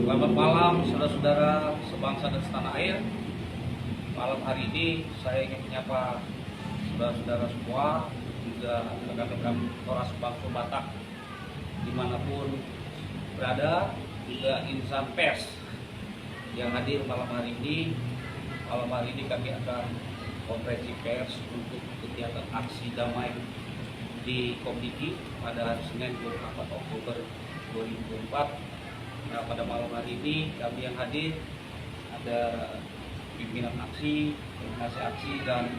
Selamat malam saudara-saudara sebangsa dan setanah air. Malam hari ini saya ingin menyapa saudara-saudara semua, juga rekan-rekan Polres Bangso Batak dimanapun berada, juga insan pers yang hadir malam hari ini. Malam hari ini kami akan konferensi pers untuk kegiatan aksi damai di Komdiki pada hari Senin 24 Oktober 2024. Nah, pada malam hari ini kami yang hadir ada pimpinan aksi, koordinasi aksi, dan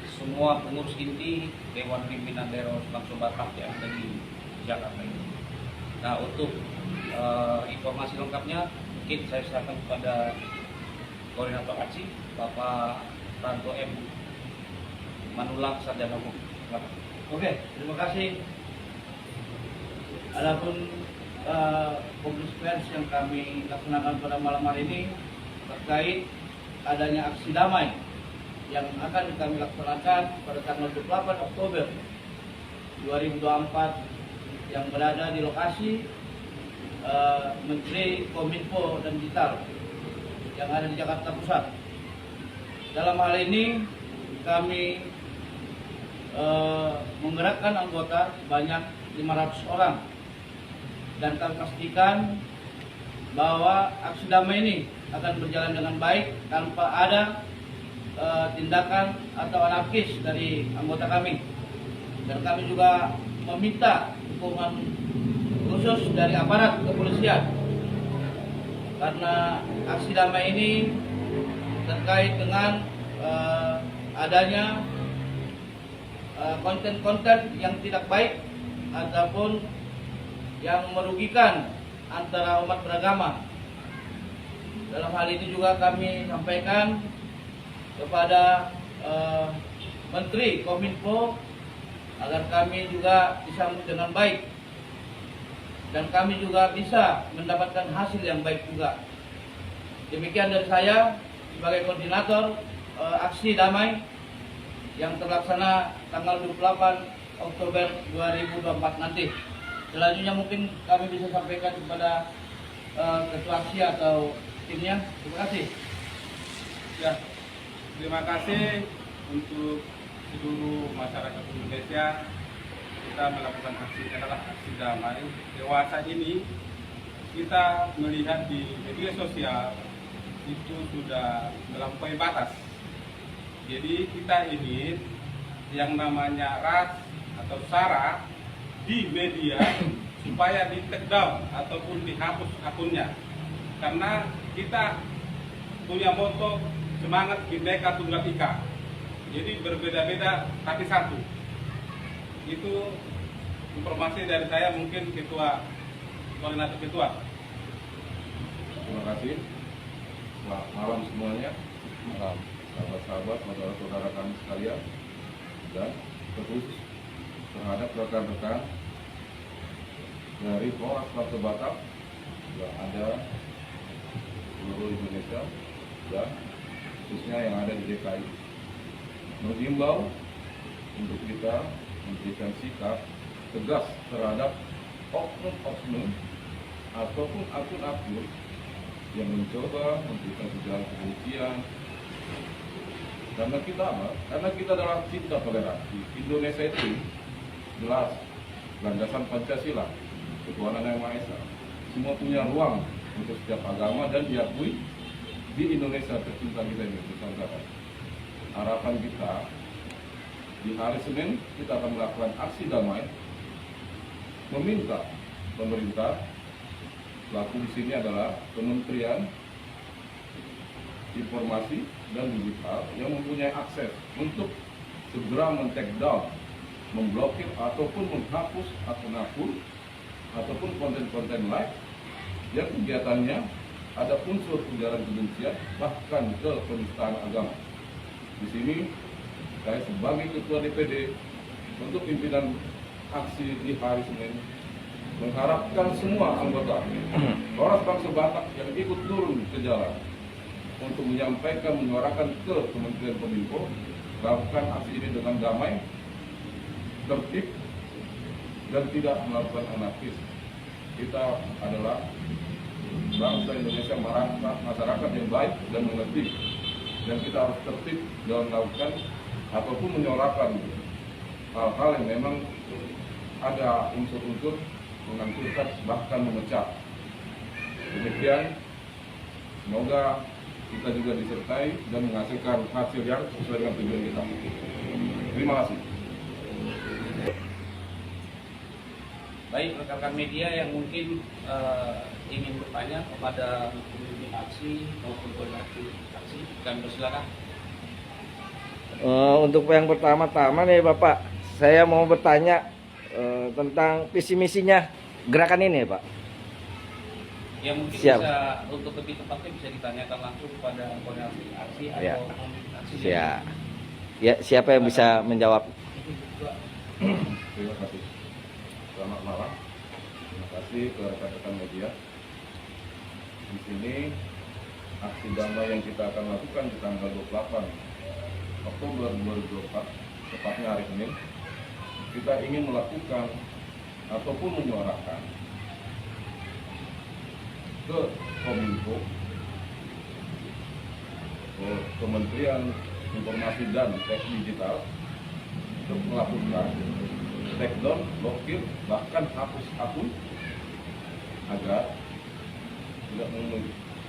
semua pengurus inti Dewan Pimpinan Daerah Bangso Batak yang ada di Jakarta ini. Nah, untuk informasi lengkapnya mungkin saya serahkan kepada koordinator aksi Bapak Ranto M. Manulang Sarjana Hukum. Oke, terima kasih. Adapun konferensi pers yang kami laksanakan pada malam hari ini terkait adanya aksi damai yang akan kami laksanakan pada tanggal 28 Oktober 2024 yang berada di lokasi Menteri Kominfo dan Digital yang ada di Jakarta Pusat. Dalam hal ini kami menggerakkan anggota sebanyak 500 orang. Dan kami pastikan bahwa aksi damai ini akan berjalan dengan baik tanpa ada tindakan atau anarkis dari anggota kami. Dan kami juga meminta dukungan khusus dari aparat kepolisian, karena aksi damai ini terkait dengan adanya konten-konten yang tidak baik ataupun yang merugikan antara umat beragama. Dalam hal ini juga kami sampaikan kepada Menteri Kominfo agar kami juga disambut dengan baik dan kami juga bisa mendapatkan hasil yang baik juga. Demikian dari saya sebagai koordinator aksi damai yang terlaksana tanggal 28 Oktober 2024 nanti. Selanjutnya mungkin kami bisa sampaikan kepada ketua aksi atau timnya. Terima kasih. Ya, terima kasih untuk seluruh masyarakat Indonesia. Kita melakukan aksi adalah aksi damai. Dewasa ini kita melihat di media sosial itu sudah melampaui batas. Jadi kita ingin yang namanya ras atau sara di media supaya di take down ataupun dihapus akunnya, karena kita punya moto semangat Bhinneka Tunggal Ika, jadi berbeda-beda tapi satu. Itu informasi dari saya, mungkin ketua koordinator ketua. Terima kasih. Selamat malam semuanya. Malam sahabat-sahabat, saudara-saudara kami sekalian, dan terkhusus terhadap rekan-rekan dari Polres Bangso Batak yang ada seluruh Indonesia dan khususnya yang ada di DKI, menghimbau untuk kita memberikan sikap tegas terhadap oknum-oknum ataupun akun-akun yang mencoba memberikan ujaran kebencian. Karena kita apa? Karena kita adalah cinta toleransi. Indonesia itu jelas landasan Pancasila, ketuhanan yang Maha Esa. Semua punya ruang untuk setiap agama dan diakui di Indonesia tercinta kita ini, Nusantara. Harapan kita di hari Senin kita akan melakukan aksi damai, meminta pemerintah, pelaku di sini adalah Kementerian Informasi dan Digital yang mempunyai akses untuk segera men-take down, memblokir ataupun menghapus akun-akun ataupun konten-konten live yang kegiatannya ada unsur ujaran kebencian bahkan ke penistaan agama. Di sini saya sebagai ketua DPD untuk pimpinan aksi di hari Senin mengharapkan semua anggota Polres Bangso Batak yang ikut turun ke jalan untuk menyampaikan, menyuarakan ke Kementerian Kominfo, lakukan aksi ini dengan damai, tertib, dan tidak melakukan anarkis. Kita adalah bangsa Indonesia masyarakat yang baik dan mengerti, dan kita harus tertib dalam melakukan ataupun menyuarakan hal-hal yang memang ada unsur-unsur menghancurkan bahkan memecah. Demikian, semoga kita juga disertai dan menghasilkan hasil yang sesuai dengan tujuan kita. Terima kasih. Baik, rekan-rekan media yang mungkin ingin bertanya kepada pemimpin aksi maupun koordinator aksi, kami persilakan. Untuk yang pertama-tama nih Bapak, saya mau bertanya tentang visi misinya gerakan ini Pak. Ya mungkin Siap. bisa untuk lebih tepatnya bisa ditanyakan langsung kepada koordinator aksi Ya. atau pemimpin aksi. Ya, ya siapa yang bisa menjawab? Terima kasih. Selamat malam. Terima kasih ke rekan-rekan media. Di sini aksi damai yang kita akan lakukan di tanggal 28 Oktober 2024, tepatnya hari Senin, kita ingin melakukan ataupun menyuarakan ke Kominfo, ke Kementerian Informasi dan Teknologi Digital untuk melakukan take down, blokir, bahkan hapus akun agar tidak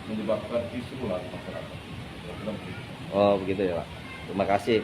menyebabkan isu ulang masyarakat. Oh begitu ya Pak. Terima kasih.